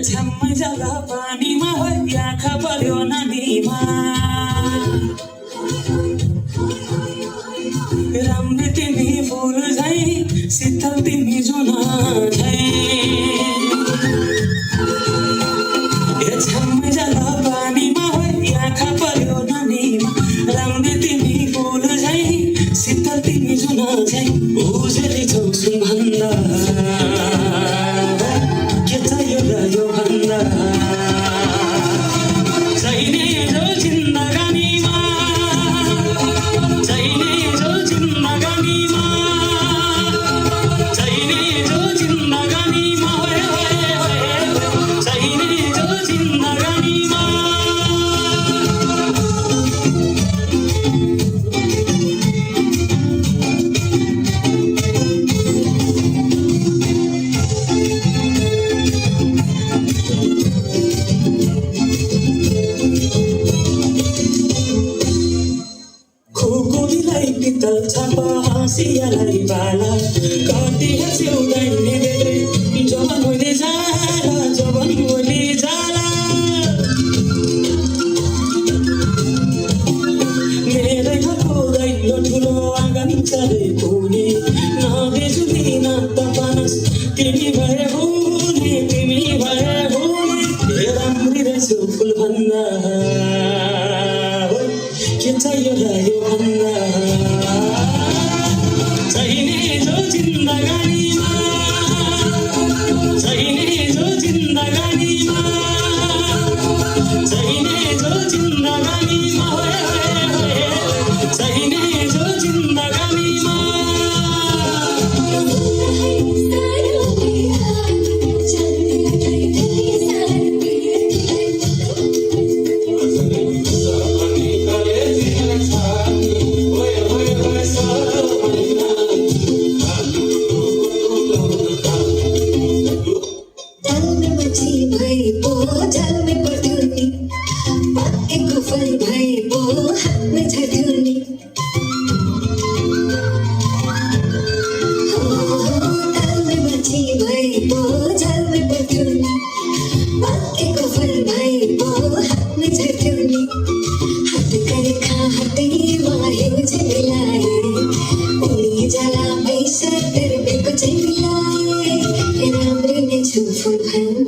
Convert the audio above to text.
छ्याम्मै जाला पानीमा होइ आँखा पर्यो नानीमा राम्रो तिमी फुल झै शीतल तिमी जुन झै छ्याम्मै जाला पानीमा होइ आँखा पर्यो नानीमा राम्रो तिमी फुल झै शीतल तिमी जुन झै उजेली छौ सुन भन्दा के चाहियो र यो भन्दा चाहिने जो जिन्दगानीमा चाहिने जो जिन्दगानीमा चाहिने जो जिन्दगानीमा चाहिने जो जिन्दगानीमा खुकुरीलाई पित्तल छापा हाँसियालाई बाला कति हाँस्यौदैन बेग्लै जवान होइले जाला जवान होइले जाला मेरै घरको दैलो ठुलो आँगन चले पुग्ने नबेचु दिन त पानस तिमी भए हुने तिमी भए हुने राम्री रहेछौ फुल भन्दा के चाहियो र यो भन्दा चाहिने जो जिन्दगानीमा चाहिने जो जिन्दगानीमा चाहिने जो जिन्दगानीमा चाहिने जो जिन्दगानीमा Full